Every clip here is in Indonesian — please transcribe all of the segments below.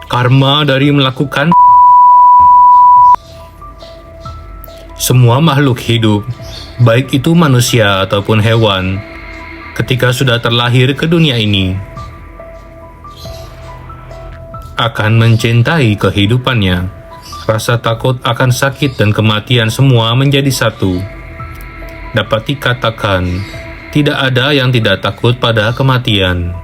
Karma dari melakukan semua makhluk hidup, baik itu manusia ataupun hewan, ketika sudah terlahir ke dunia ini, akan mencintai kehidupannya. Rasa takut akan sakit dan kematian semua menjadi satu. Dapat dikatakan, tidak ada yang tidak takut pada kematian.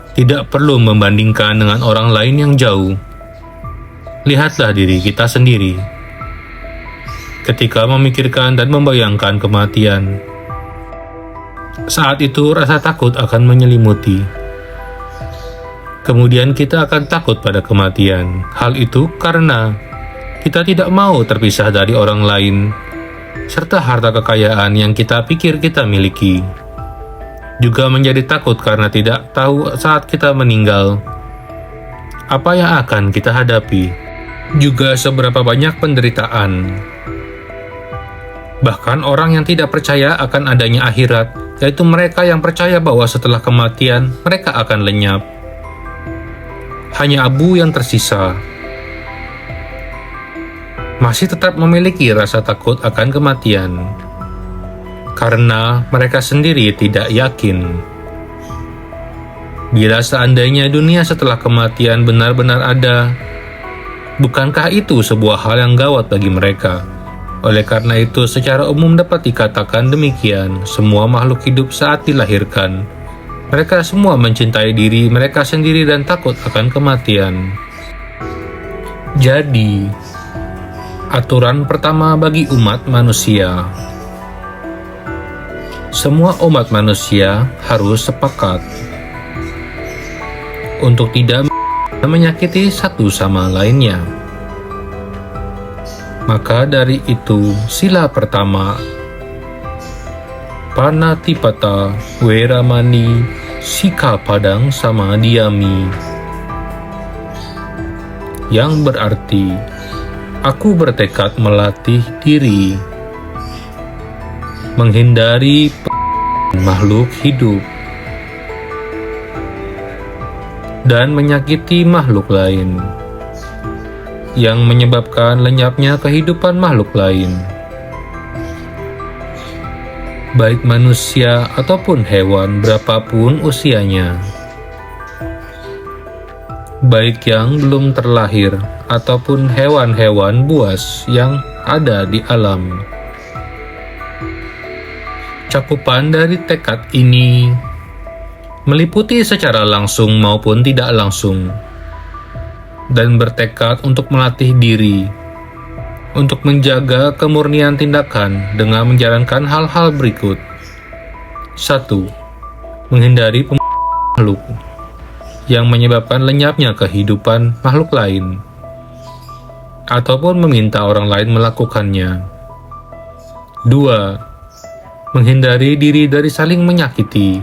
Tidak perlu membandingkan dengan orang lain yang jauh. Lihatlah diri kita sendiri. Ketika memikirkan dan membayangkan kematian, saat itu rasa takut akan menyelimuti. Kemudian kita akan takut pada kematian. Hal itu karena kita tidak mau terpisah dari orang lain, serta harta kekayaan yang kita pikir kita miliki. Juga menjadi takut karena tidak tahu saat kita meninggal, apa yang akan kita hadapi. Juga seberapa banyak penderitaan. Bahkan orang yang tidak percaya akan adanya akhirat, yaitu mereka yang percaya bahwa setelah kematian, mereka akan lenyap. Hanya abu yang tersisa. Masih tetap memiliki rasa takut akan kematian. Karena mereka sendiri tidak yakin. Bila seandainya dunia setelah kematian benar-benar ada, bukankah itu sebuah hal yang gawat bagi mereka? Oleh karena itu, secara umum dapat dikatakan demikian, semua makhluk hidup saat dilahirkan, mereka semua mencintai diri mereka sendiri dan takut akan kematian. Jadi, aturan pertama bagi umat manusia. Semua umat manusia harus sepakat untuk tidak menyakiti satu sama lainnya. Maka dari itu, sila pertama, Panatipata Weramani Sikapadang Samadhiyami, yang berarti aku bertekad melatih diri menghindari makhluk hidup dan menyakiti makhluk lain yang menyebabkan lenyapnya kehidupan makhluk lain, baik manusia ataupun hewan berapapun usianya, baik yang belum terlahir ataupun hewan-hewan buas yang ada di alam. Cakupan dari tekad ini meliputi secara langsung maupun tidak langsung, dan bertekad untuk melatih diri untuk menjaga kemurnian tindakan dengan menjalankan hal-hal berikut. 1. Menghindari makhluk yang menyebabkan lenyapnya kehidupan makhluk lain, ataupun meminta orang lain melakukannya. 2. Menghindari diri dari saling menyakiti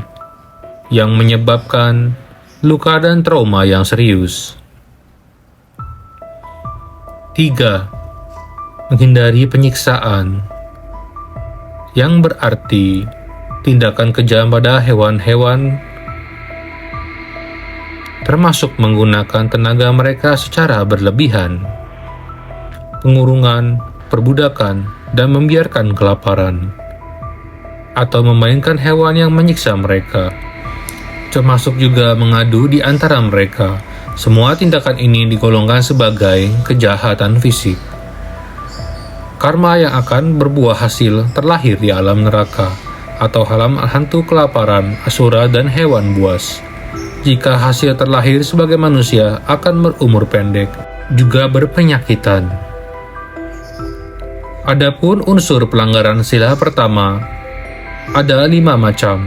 yang menyebabkan luka dan trauma yang serius. 3. Menghindari penyiksaan, yang berarti tindakan kejam pada hewan-hewan, termasuk menggunakan tenaga mereka secara berlebihan, pengurungan, perbudakan, dan membiarkan kelaparan, atau memainkan hewan yang menyiksa mereka, termasuk juga mengadu di antara mereka. Semua tindakan ini digolongkan sebagai kejahatan fisik. Karma yang akan berbuah hasil terlahir di alam neraka atau alam hantu kelaparan, asura, dan hewan buas. Jika hasil terlahir sebagai manusia akan berumur pendek, juga berpenyakitan. Adapun unsur pelanggaran sila pertama, ada 5 macam.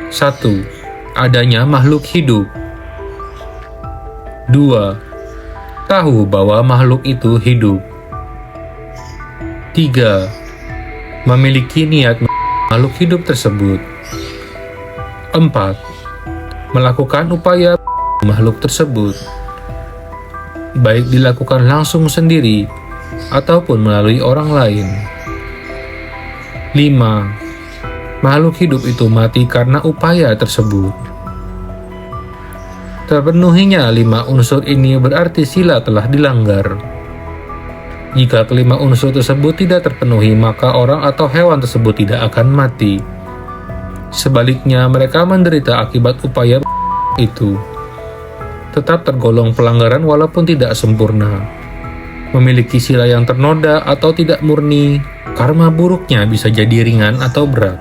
1. Adanya makhluk hidup. 2. Tahu bahwa makhluk itu hidup. 3. Memiliki niat makhluk hidup tersebut. 4. Melakukan upaya makhluk tersebut, baik dilakukan langsung sendiri ataupun melalui orang lain. 5. Makhluk hidup itu mati karena upaya tersebut. Terpenuhinya 5 unsur ini berarti sila telah dilanggar. Jika kelima unsur tersebut tidak terpenuhi, maka orang atau hewan tersebut tidak akan mati. Sebaliknya, mereka menderita akibat upaya itu. Tetap tergolong pelanggaran walaupun tidak sempurna. Memiliki sila yang ternoda atau tidak murni, karma buruknya bisa jadi ringan atau berat,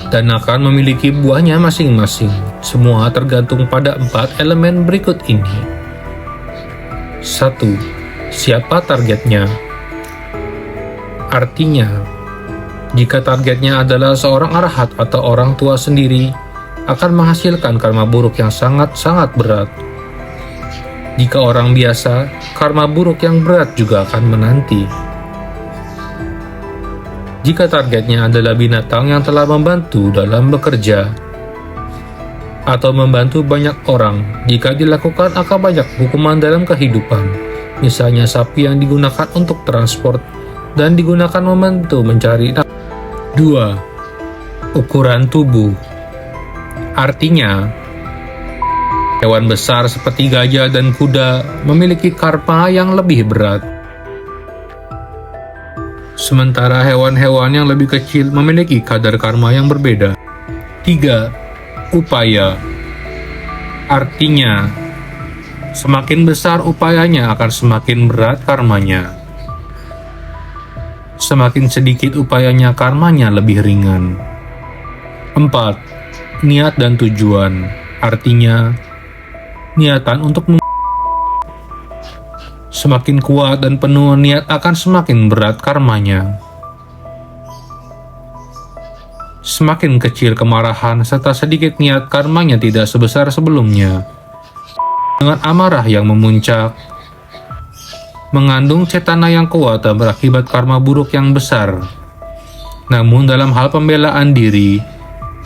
dan akan memiliki buahnya masing-masing. Semua tergantung pada 4 elemen berikut ini. 1. Siapa targetnya? Artinya, jika targetnya adalah seorang arahat atau orang tua sendiri, akan menghasilkan karma buruk yang sangat-sangat berat. Jika orang biasa, karma buruk yang berat juga akan menanti. Jika targetnya adalah binatang yang telah membantu dalam bekerja, atau membantu banyak orang, jika dilakukan akan banyak hukuman dalam kehidupan. Misalnya sapi yang digunakan untuk transport dan digunakan membantu mencari. 2. Ukuran tubuh. Artinya, hewan besar seperti gajah dan kuda memiliki karma yang lebih berat. Sementara hewan-hewan yang lebih kecil memiliki kadar karma yang berbeda. 3. Upaya. Artinya, semakin besar upayanya akan semakin berat karmanya. Semakin sedikit upayanya, karmanya lebih ringan. 4. Niat dan tujuan. Artinya, niatan untuk semakin kuat dan penuh niat akan semakin berat karmanya. Semakin kecil kemarahan serta sedikit niat, karmanya tidak sebesar sebelumnya. Dengan amarah yang memuncak, mengandung cetana yang kuat dan berakibat karma buruk yang besar. Namun dalam hal pembelaan diri,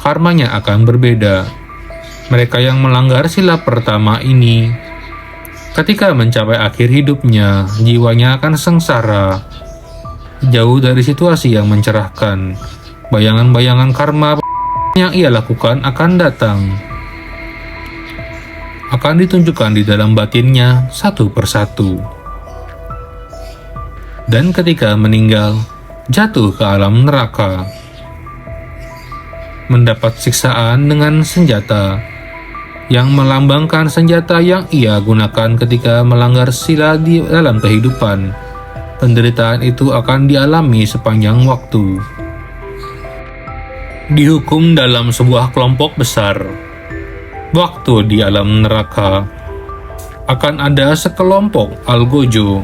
karmanya akan berbeda. Mereka yang melanggar sila pertama ini, ketika mencapai akhir hidupnya, jiwanya akan sengsara, jauh dari situasi yang mencerahkan. Bayangan-bayangan karma yang ia lakukan akan datang, akan ditunjukkan di dalam batinnya satu persatu. Dan ketika meninggal, jatuh ke alam neraka, mendapat siksaan dengan senjata yang melambangkan senjata yang ia gunakan ketika melanggar sila di dalam kehidupan. Penderitaan itu akan dialami sepanjang waktu. Dihukum dalam sebuah kelompok besar. Waktu di alam neraka akan ada sekelompok algojo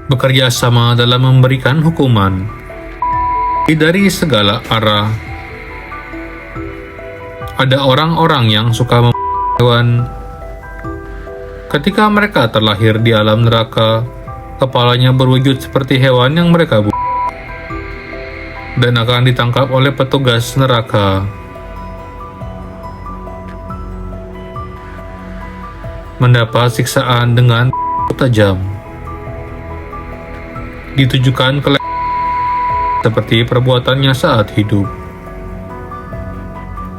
bekerja sama dalam memberikan hukuman dari segala arah. Ada orang-orang yang suka hewan. Ketika mereka terlahir di alam neraka, kepalanya berwujud seperti hewan yang mereka dan akan ditangkap oleh petugas neraka. Mendapat siksaan dengan tajam, ditujukan ke seperti perbuatannya saat hidup.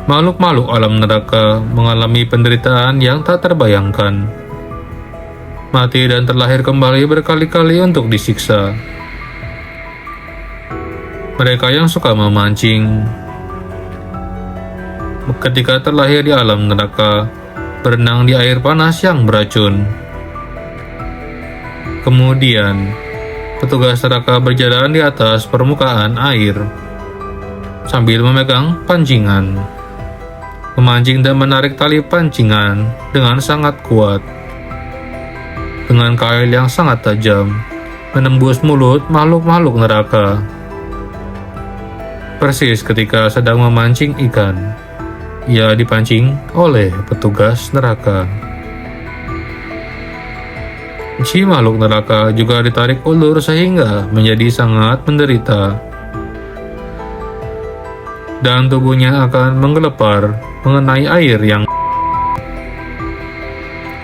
Makhluk-makhluk alam neraka mengalami penderitaan yang tak terbayangkan. Mati dan terlahir kembali berkali-kali untuk disiksa. Mereka yang suka memancing, ketika terlahir di alam neraka, berenang di air panas yang beracun. Kemudian, petugas neraka berjalan di atas permukaan air sambil memegang pancingan, memancing dan menarik tali pancingan dengan sangat kuat. Dengan kail yang sangat tajam, menembus mulut makhluk-makhluk neraka. Persis ketika sedang memancing ikan, ia dipancing oleh petugas neraka. Si makhluk neraka juga ditarik ulur sehingga menjadi sangat menderita, dan tubuhnya akan menggelepar mengenai air yang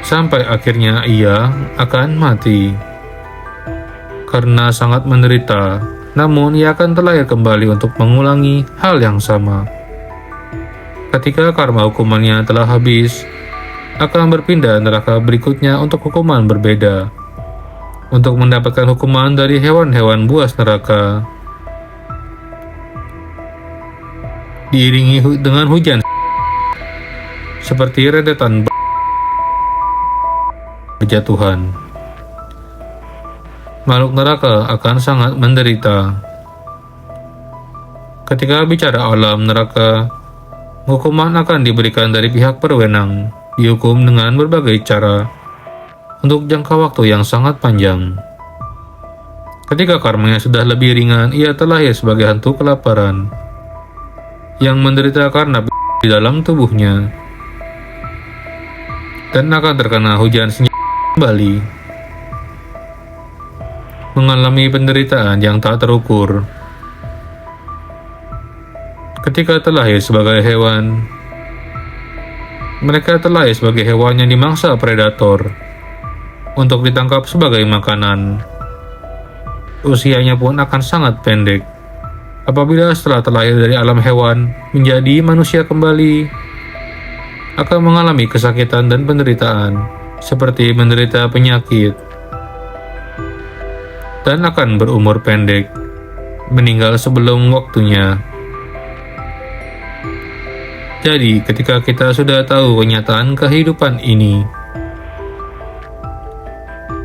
sampai akhirnya ia akan mati. Karena sangat menderita, namun ia akan terlahir kembali untuk mengulangi hal yang sama. Ketika karma hukumannya telah habis, akan berpindah neraka berikutnya untuk hukuman berbeda, untuk mendapatkan hukuman dari hewan-hewan buas neraka. Diiringi dengan hujan seperti rentetan berjatuhan. Makhluk neraka akan sangat menderita. Ketika bicara alam neraka, hukuman akan diberikan dari pihak berwenang, dihukum dengan berbagai cara untuk jangka waktu yang sangat panjang. Ketika karmanya sudah lebih ringan, ia terlahir sebagai hantu kelaparan yang menderita karena di dalam tubuhnya dan akan terkena hujan senjata kembali, mengalami penderitaan yang tak terukur. Ketika terlahir sebagai hewan, mereka terlahir sebagai hewan yang dimangsa predator untuk ditangkap sebagai makanan. Usianya pun akan sangat pendek. Apabila setelah terlahir dari alam hewan menjadi manusia kembali, akan mengalami kesakitan dan penderitaan seperti menderita penyakit, dan akan berumur pendek, meninggal sebelum waktunya. Jadi, ketika kita sudah tahu kenyataan kehidupan ini,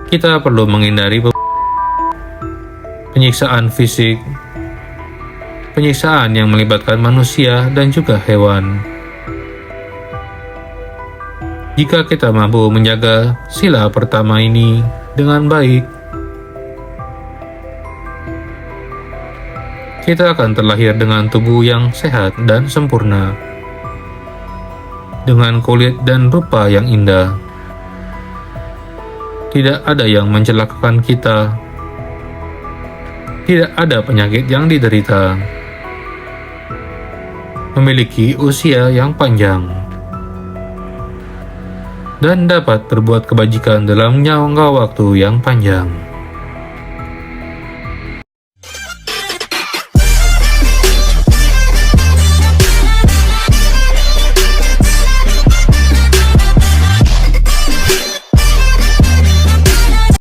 kita perlu menghindari penyiksaan fisik, penyiksaan yang melibatkan manusia dan juga hewan. Jika kita mampu menjaga sila pertama ini dengan baik, kita akan terlahir dengan tubuh yang sehat dan sempurna, dengan kulit dan rupa yang indah. Tidak ada yang mencelakakan kita. Tidak ada penyakit yang diderita. Memiliki usia yang panjang dan dapat berbuat kebajikan dalam jangka waktu yang panjang.